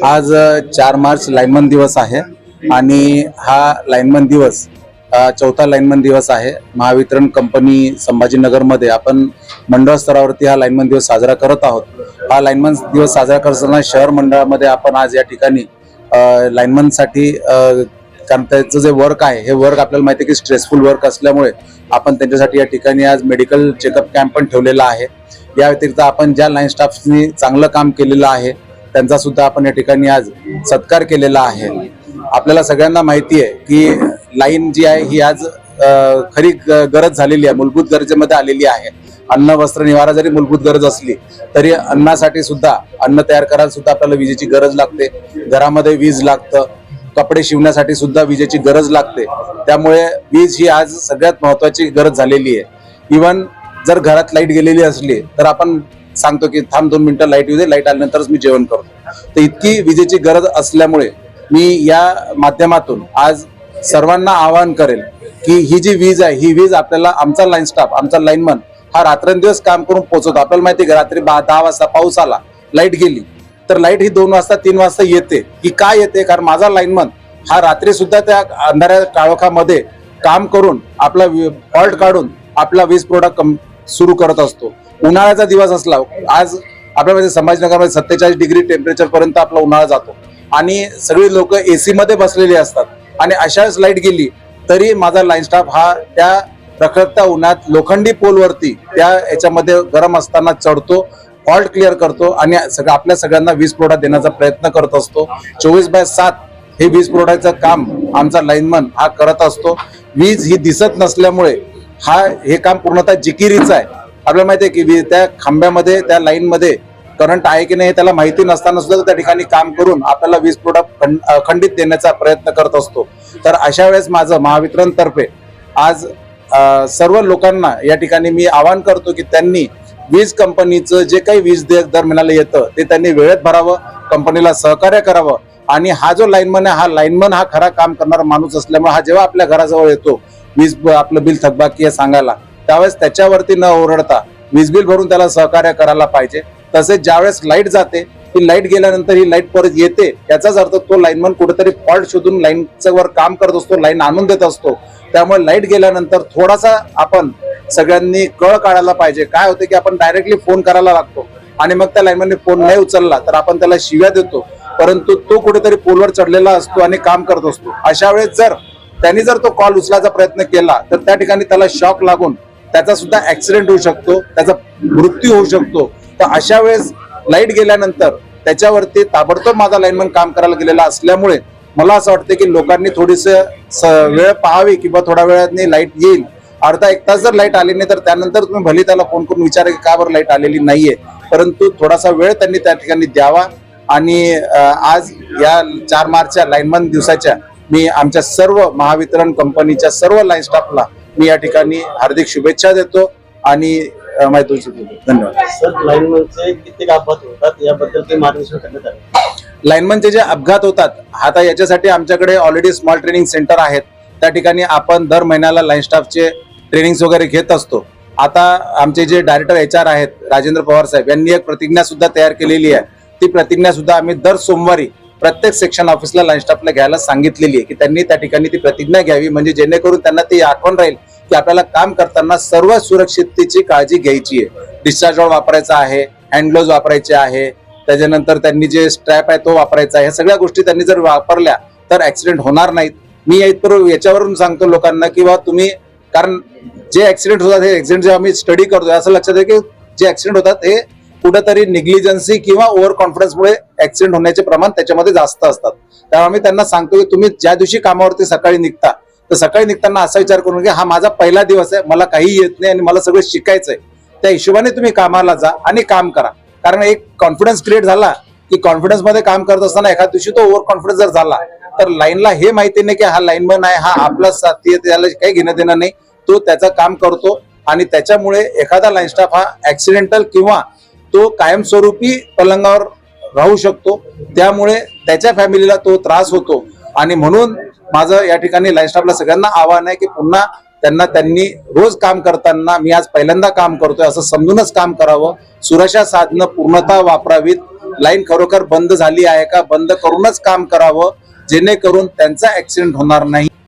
आज 4 मार्च लाईनमन दिवस आहे आणि हा लाईनमन दिवस चौथा लाईनमन दिवस आहे। महावितरण कंपनी संभाजीनगरमध्ये आपण मंडळ स्तरावरती हा लाईनमन दिवस साजरा करत आहोत। हा लाईनमन दिवस साजरा करताना शहर मंडळामध्ये आपण आज या ठिकाणी लाईनमनसाठी कारण त्याचं जे वर्क आहे हे वर्क आपल्याला माहिती आहे की स्ट्रेसफुल वर्क असल्यामुळे आपण त्यांच्यासाठी या ठिकाणी आज मेडिकल चेकअप कॅम्प पण ठेवलेला आहे। या व्यतिरिक्त आपण ज्या लाईन स्टाफनी चांगलं काम केलेलं आहे त्यांचा सुद्धा आपण या ठिकाणी आज सत्कार केलेला आहे। आपल्याला सगळ्यांना माहिती आहे की लाईन जी आहे ही आज खरी गरज झालेली आहे, मूलभूत गरजेमध्ये आलेली आहे। अन्न वस्त्र निवारा जरी मूलभूत गरज असली तरी अन्नासाठी सुद्धा अन्न तयार करायला सुद्धा आपल्याला विजेची गरज लागते। घरामध्ये वीज लागतं, कपडे शिवण्यासाठी सुद्धा विजेची गरज लागते। त्यामुळे वीज ही आज सगळ्यात महत्त्वाची गरज झालेली आहे। इवन जर घरात लाईट गेलेली असली तर आपण सांगतो की थांब 2 मिनिटं लाईट येऊ दे, लाईट आल्यानंतरच मी जेवण करतो। तर इतकी विजेची गरज असल्यामुळे मी या माध्यमातून आज सर्वांना आवाहन करेल की ही जी वीज आहे ही वीज आपल्याला आमचा लाईन स्टाफ, आमचा लाईनमन हा रात्रंदिवस काम करून पोहोचवतो। आपल्याला माहिती आहे की रात्री 10 वाजता पाऊस आला, लाईट गेली तर लाईट ही 2 वाजता 3 वाजता येते। ही का येते? कारण माझा लाईनमन हा रात्री सुद्धा त्या अंधाऱ्या काळोखामध्ये काम करून आपला फॉल्ट काढून आपला वीज पुरवठा सुरू करत असतो। उन्हाळ्याचा दिवस असला, आज आपल्यामध्ये संभाजीनगरमध्ये 47 डिग्री टेम्परेचर पर्यंत आपला उन्हाळा जातो आणि सगळी लोक एसी मध्ये बसलेली असतात आणि अशाच लाईट गेली तरी माझा लाईन स्टाफ हा त्या रखरखत्या उन्हात लोखंडी पोलवरती त्या याच्यामध्ये गरम असताना चढतो, फॉल्ट क्लिअर करतो आणि आपल्या सगळ्यांना वीज पुरवठा देण्याचा प्रयत्न करत असतो। 24/7 हे वीज पुरवठ्याचं काम आमचा लाईनमन हा करत असतो। वीज ही दिसत नसल्यामुळे हे काम पूर्णतः जिकिरीचं आहे। आपल्याला माहिती आहे की त्या खांब्यामध्ये त्या लाईन मध्ये करंट आहे की नाही त्याला माहिती नसताना सुद्धा त्या ठिकाणी काम करून आपल्याला वीज पुरवठा खंडित देण्याचा प्रयत्न करत असतो। तर अशा वेळेस माझं महावितरण तर्फे आज सर्व लोकांना या ठिकाणी मी आवाहन करतो की त्यांनी वीज कंपनीचं जे काही वीज दर महिन्याला येतं ते त्यांनी वेळेत भरावं, कंपनीला सहकार्य करावं आणि हा जो लाईनमन आहे हा लाईनमन हा खरा काम करणारा माणूस असल्यामुळे हा जेव्हा आपल्या घराजवळ येतो वीज आपलं बिल थकबाकी सांगायला त्यावेळेस त्याच्यावरती न ओरडता वीज बिल भरून त्याला सहकार्य करायला पाहिजे। तसेच ज्यावेळेस लाईट जाते ही लाईट गेल्यानंतर ही लाईट परत येते याचाच अर्थ तो लाईनमन कुठेतरी फॉल्ट शोधून लाईनचं वर काम करत असतो, लाईन आणून देत असतो। त्यामुळे लाईट गेल्यानंतर थोडासा आपण सगळ्यांनी कळ काढायला पाहिजे। काय होते की आपण डायरेक्टली फोन करायला लागतो आणि मग त्या लाईनमनने फोन नाही उचलला तर आपण त्याला शिव्या देतो, परंतु तो कुठेतरी पोलवर चढलेला असतो आणि काम करत असतो। अशा वेळेस त्यांनी जर तो कॉल उचलायचा प्रयत्न केला तर त्या ठिकाणी त्याला शॉक लागून त्याचा सुद्धा ऍक्सिडेंट होऊ शकतो, त्याचा मृत्यू होऊ शकतो। तर अशा वेळेस लाईट गेल्यानंतर त्याच्यावरती ताबडतोब माझा लाईनमन काम करायला गेलेला असल्यामुळे मला असं वाटतं की लोकांनी थोडीसं वेळ पाहावी किंवा थोड्या वेळाने लाईट येईल, अर्धा 1 तास जर लाईट आली नाही तर त्यानंतर तुम्ही भले त्याला फोन करून विचारा की का बरं लाईट आलेली नाहीये, परंतु थोडासा वेळ त्यांनी त्या ठिकाणी द्यावा। आणि आज या 4 मार्चच्या लाईनमन दिवसाच्या मी आमच्या सर्व महावितरण कंपनीच्या सर्व लाईन स्टाफला मी या ठिकाणी हार्दिक शुभेच्छा देतो आणि माहिती देतो। धन्यवाद। सर, लाईनमनचे किती अपघात होतात याबद्दल काही मार्गदर्शन करण्यात आले? लाईनमनचे जे अपघात होतात आता याच्यासाठी आमच्याकडे ऑलरेडी स्मॉल ट्रेनिंग सेंटर आहेत, त्या ठिकाणी आपण दर महिन्याला लाईन स्टाफचे ट्रेनिंग्स वगैरे घेत असतो। आता आमचे जे डायरेक्टर HR आहेत राजेंद्र पवार साहेब यांनी एक प्रतिज्ञा सुद्धा तयार केलेली आहे। ती प्रतिज्ञा सुद्धा आम्ही दर सोमवारी प्रत्येक सेक्शन ऑफिसला लाईन स्टाफला घ्यायला सांगितलेली आहे की त्यांनी त्या ठिकाणी ती प्रतिज्ञा घ्यावी, म्हणजे जेणेकरून त्यांना ती आठवण राहील की आपल्याला काम करताना सर्व सुरक्षिततेची काळजी घ्यायची आहे। डिस्चार्ज रॉड वापरायचा आहे, हँड ग्लोव्ज वापरायचे आहे, त्याच्यानंतर त्यांनी जे स्ट्रॅप आहे तो वापरायचा आहे। ह्या सगळ्या गोष्टी त्यांनी जर वापरल्या तर ऍक्सिडेंट होणार नाहीत। मी याच्यावरून सांगतो लोकांना की बाबा तुम्ही, कारण जे ऍक्सिडेंट होतात हे ऍक्सिडेंट जेव्हा आम्ही स्टडी करतो असं लक्षात आहे की जे ऍक्सिडेंट होतात हे कुठेतरी निग्लिजन्सी किंवा ओव्हर कॉन्फिडन्समुळे ऍक्सिडेंट होण्याचे प्रमाण त्याच्यामध्ये जास्त असतात। त्यामुळे आम्ही त्यांना सांगतो की तुम्ही ज्या दिवशी कामावरती सकाळी निघता तर सकाळी निघताना असा विचार करून की हा माझा पहिला दिवस आहे, मला काही येत नाही आणि मला सगळं शिकायचंय, त्या हिशोबाने तुम्ही कामाला जा आणि काम करा। कारण एक कॉन्फिडन्स क्रिएट झाला की कॉन्फिडन्स मध्ये काम करत असताना एखाद्या दिवशी तो ओव्हर कॉन्फिडन्स जर झाला तर लाईनला हे माहिती नाही की हा लाईनमन आहे, हा आपला साथी आहे, त्याला काही घेणं देणं नाही, तो त्याचं काम करतो आणि त्याच्यामुळे एखादा लाईन स्टाफ हा ऍक्सिडेंटल किंवा तो कायमस्वरूपी पलंगावर राहू शकतो। त्यामुळे त्याच्या फॅमिलीला तो त्रास होतो आणि म्हणून माझं या ठिकाणी लाईन स्टाफला सगळ्यांना आव्हान आहे की पुन्हा त्यांनी रोज काम करताना मी आज पहिल्यांदा काम करतोय असं समजूनच काम करावं. सुरक्षा साधनं पूर्णतः वापरावीत. लाईन खरोखर बंद झाली आहे का बंद करूनच काम करावं, जेणेकरून त्यांचा ऍक्सिडेंट होणार नाही.